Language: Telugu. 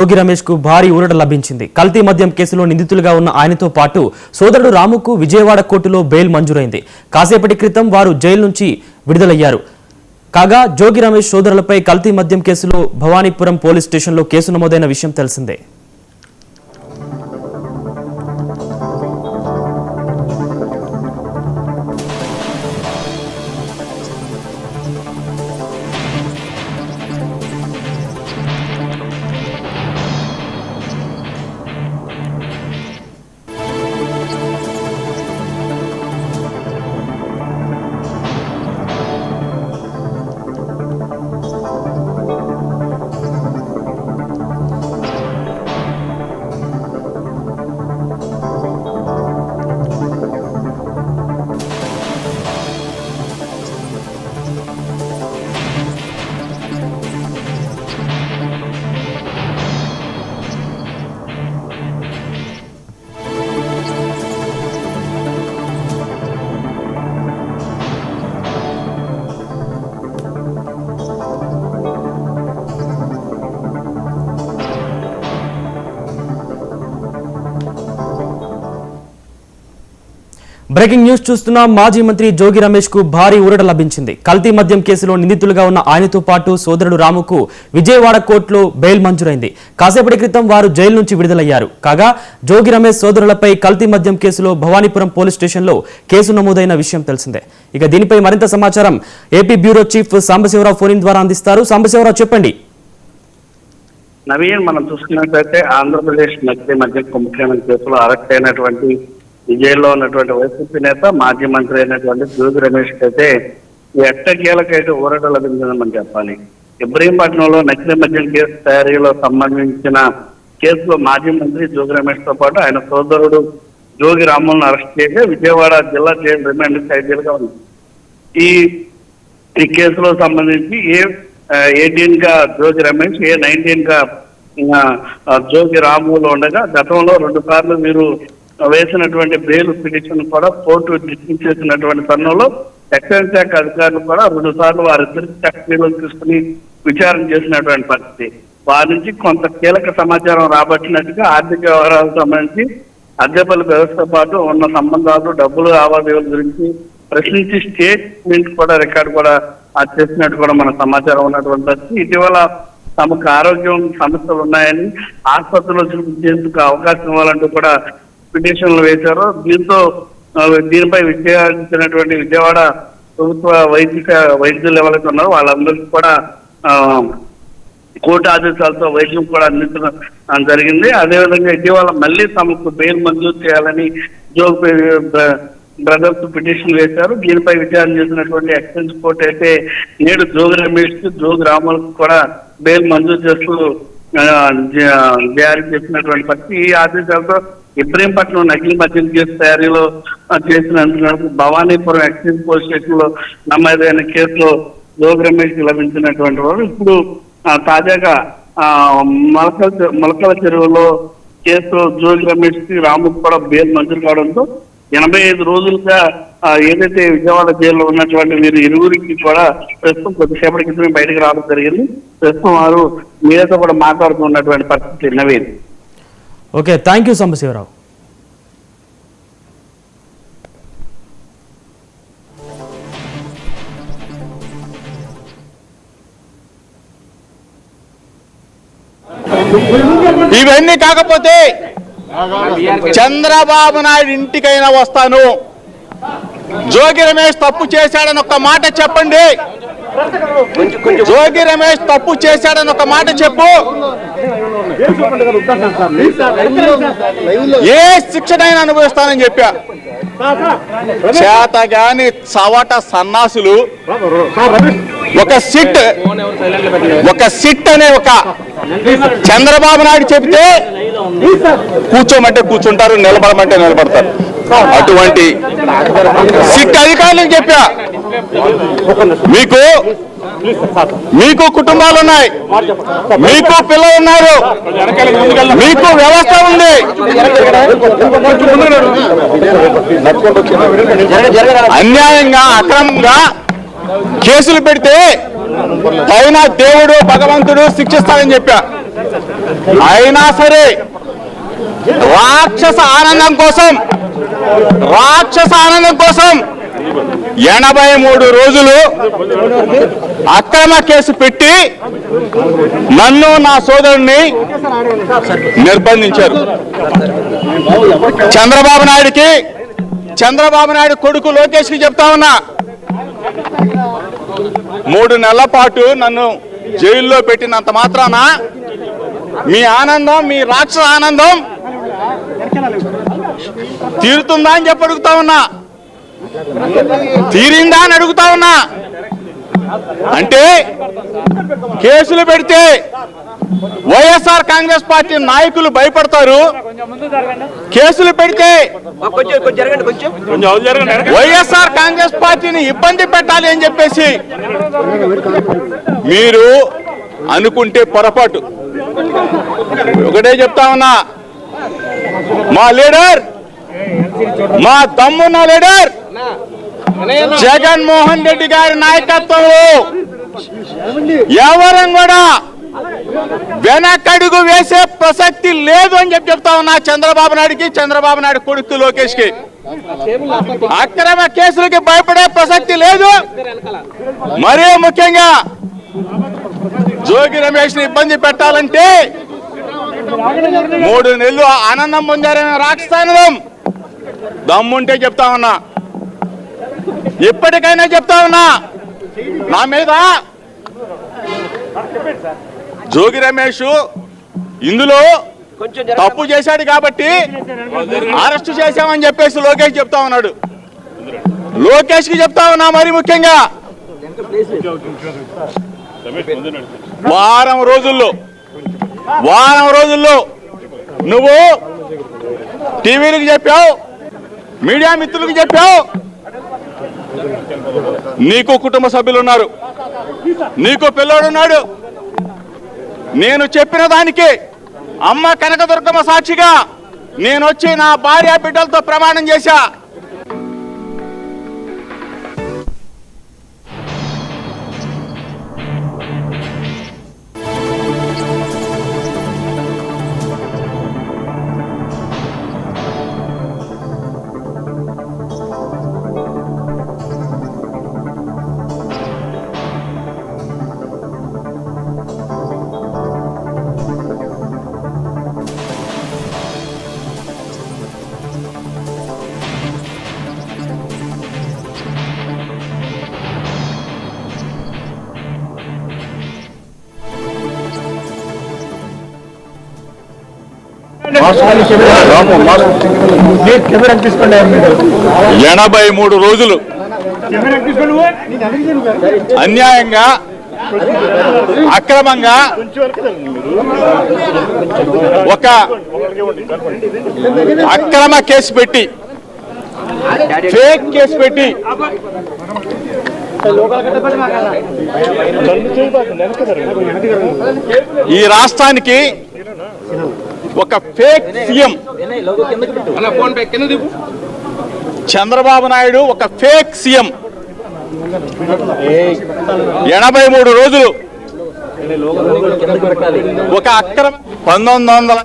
జోగి రమేష్ కు భారీ ఊరట లభించింది. కల్తీ మద్యం కేసులో నిందితులుగా ఉన్న ఆయనతో పాటు సోదరుడు రాముకు విజయవాడ కోర్టులో బెయిల్ మంజూరైంది. కాసేపటి క్రితం వారు జైలు నుంచి విడుదలయ్యారు. కాగా జోగి రమేష్ సోదరులపై కల్తీ మద్యం కేసులో భవానీపురం పోలీస్ స్టేషన్లో కేసు నమోదైన విషయం తెలిసిందే. బ్రేకింగ్ న్యూస్ చూస్తున్న మాజీ మంత్రి జోగి రమేష్ కు భారీ ఊరట లభించింది. కల్తీ మద్యం కేసులో నిందితులుగా ఉన్న ఆయనతో పాటు సోదరుడు రాముకు విజయవాడ కోర్టులో బెయిల్ మంజూరైంది. కాసేపటి క్రితం వారు జైలు నుంచి విడుదలయ్యారు. కాగా జోగి రమేష్ సోదరులపై కల్తీ మద్యం కేసులో భవానీపురం పోలీస్ స్టేషన్లో కేసు నమోదైన విషయం తెలిసిందే. ఇక దీనిపై మరింత సమాచారం AP bureau chief Sambasivarao phone ద్వారా అందిస్తారు. సాంబశివరావు, చెప్పండి. నవీన్, మనం చూసుకున్నట్లయితే ఆంధ్రప్రదేశ్ నకిలీ మద్యం కుంభకోణం కేసులో అరెస్ట్ అయినటువంటి విజయలో ఉన్నటువంటి వైసీపీ నేత మాజీ మంత్రి అయినటువంటి జోగి రమేష్ అయితే ఎట్టకేలకైతే ఊరట లభించిందని చెప్పాలి. ఇబ్రహీంపట్నంలో నకిలీ మద్యం కేసు తయారీలో సంబంధించిన కేసులో మాజీ మంత్రి జోగి రమేష్ తో పాటు ఆయన సోదరుడు జోగి రాములను అరెస్ట్ చేసి విజయవాడ జిల్లా జైలు రిమాండ్ ఖైదీలుగా ఉంది. ఈ కేసులో సంబంధించి A18 గా జోగి రమేష్, A19 గా జోగి రాములు ఉండగా గతంలో 2 సార్లు మీరు వేసినటువంటి బెయిల్ పిటిషన్ కూడా కోర్టు డిస్మిస్ చేసినటువంటి తరుణంలో ఎక్సైజ్ శాఖ అధికారులు కూడా 2 సార్లు వారిద్దరికి కస్టడీలోకి తీసుకుని విచారణ చేసినటువంటి పరిస్థితి. వారి నుంచి కొంత కీలక సమాచారం రాబట్టినట్టుగా ఆర్థిక వ్యవహారాలకు సంబంధించి అద్దెపల్లి వ్యవస్థతో పాటు ఉన్న సంబంధాలు, డబ్బులు లావాదేవీల గురించి ప్రశ్నించి స్టేట్మెంట్ కూడా రికార్డు కూడా చేసినట్టు కూడా మన సమాచారం ఉన్నటువంటి పరిస్థితి. ఇటీవల తమకు ఆరోగ్యం సమస్యలు ఉన్నాయని ఆసుపత్రిలో చూపించేందుకు అవకాశం ఇవ్వాలంటూ కూడా పిటిషన్లు వేశారు. దీనిపై విచారించినటువంటి విజయవాడ ప్రభుత్వ వైద్యులు ఎవరైతే ఉన్నారో వాళ్ళందరికీ కూడా కోర్టు ఆదేశాలతో వైద్యం కూడా అందించడం జరిగింది. అదేవిధంగా ఇటీవల మళ్ళీ తమకు బెయిల్ మంజూరు చేయాలని జోగి బ్రదర్స్ పిటిషన్ వేశారు. దీనిపై విచారణ చేసినటువంటి ఎక్సైజ్ కోర్టు అయితే నేడు జోగి రమేష్, జోగి రాములకు కూడా బెయిల్ మంజూరు చేస్తూ జారీ చేసినటువంటి పరిస్థితి. ఈ ఆదేశాలతో ఇబ్రహీంపట్నం నకిలీ మద్యం కేసు తయారీలో చేసినందుకు భవానీపురం ఎక్సైజ్ పోలీస్ స్టేషన్ లో నమోదైన కేసులో జోగి రమేష్ లభించినటువంటి వారు ఇప్పుడు తాజాగా మొలకల చెరువులో కేసులో జోగి రమేష్ కి రాముకు కూడా బెయిల్ మంజూరు కావడంతో 85 రోజులుగా ఏదైతే విజయవాడ జైల్లో ఉన్నటువంటి వీరు ఇరువురికి కూడా ప్రస్తుతం కొద్దిసేపటి క్రితమే బయటకు రావడం జరిగింది. ప్రస్తుతం వారు మీతో కూడా మాట్లాడుతున్నటువంటి పరిస్థితి. Naveen, okay, thank you Sambasivarao. ఇవన్నీ కాకపోతే చంద్రబాబు నాయుడు ఇంటికైనా వస్తాను. జోగి రమేష్ తప్పు చేశాడని ఒక మాట చెప్పండి. జోగి రమేష్ తప్పు చేశాడని ఒక మాట చెప్పు. ఏ శిక్షనైనా అనుభవిస్తానని చెప్పా. చేతగాని చవట సన్నాసులు ఒక సిట్ అనే ఒక చంద్రబాబు నాయుడు చెబితే కూర్చోమంటే కూర్చుంటారు, నిలబడమంటే నిలబడతారు. అటువంటి సిట్ అధికారులకు చెప్పా, మీకు కుటుంబాలు ఉన్నాయి, మీకు పిల్లలు ఉన్నారు, మీకు వ్యవస్థ ఉంది. అన్యాయంగా అక్రమంగా కేసులు పెడితే పైన దేవుడు భగవంతుడు శిక్షిస్తారని చెప్పా. అయినా సరే రాక్షస ఆనందం కోసం 83 రోజులు అక్రమ కేసు పెట్టి నన్ను నా సోదరుణ్ణి నిర్బంధించారు. చంద్రబాబు నాయుడు కొడుకు లోకేష్కి చెప్తా ఉన్నా, 3 నెలల పాటు నన్ను జైల్లో పెట్టినంత మాత్రాన మీ ఆనందం, మీ రాక్షస ఆనందం తీరుతుందా అని చెప్పి అడుగుతా ఉన్నా, తీరిందా అని అడుగుతా ఉన్నా. అంటే కేసులు పెడితే వైఎస్ఆర్ కాంగ్రెస్ పార్టీ నాయకులు భయపడతారు, కేసులు పెడితే వైఎస్ఆర్ కాంగ్రెస్ పార్టీని ఇబ్బంది పెట్టాలి అని చెప్పేసి మీరు అనుకుంటే పొరపాటు. ఒకటే చెప్తా ఉన్నా, మా లీడర్, మా దమ్మున్న లీడర్ జగన్మోహన్ రెడ్డి గారి నాయకత్వంలో ఎవరం కూడా వెనకడుగు వేసే ప్రసక్తి లేదు అని చెప్తా ఉన్నా. చంద్రబాబు నాయుడికి, చంద్రబాబు నాయుడు కొడుకు లోకేష్ కి అక్రమ కేసులకి భయపడే ప్రసక్తి లేదు. మరీ ముఖ్యంగా జోగి రమేష్ ని ఇబ్బంది పెట్టాలంటే 3 నెలలు ఆనందం పొందారనే రాక్షసానందం దమ్ముంటే చెప్తా ఉన్నా, ఇప్పటికైనా చెప్తా ఉన్నా, నా మీద జోగి రమేష్ ఇందులో తప్పు చేశాడు కాబట్టి అరెస్టు చేశామని చెప్పేసి లోకేష్ చెప్తా ఉన్నాడు. లోకేష్ కి చెప్తా ఉన్నా, మరి ముఖ్యంగా వారం రోజుల్లో నువ్వు టీవీలకు చెప్పావు, మీడియా మిత్రులకు చెప్పావు, నీకు కుటుంబ సభ్యులు ఉన్నారు, నీకు పిల్లోడున్నాడు. నేను చెప్పిన దానికి అమ్మ కనకదుర్గమ్మ సాక్షిగా నేను వచ్చి నా భార్య బిడ్డలతో ప్రమాణం చేశా. తీసుకోండి. 83 రోజులు అన్యాయంగా, అక్రమంగా ఒక అక్రమ కేసు పెట్టి, ఫేక్ కేసు పెట్టి ఈ రాష్ట్రానికి ఒక ఫేక్ సీఎం చంద్రబాబు నాయుడు, ఒక ఫేక్ సీఎం 83 రోజులు ఒక అక్రమ 1900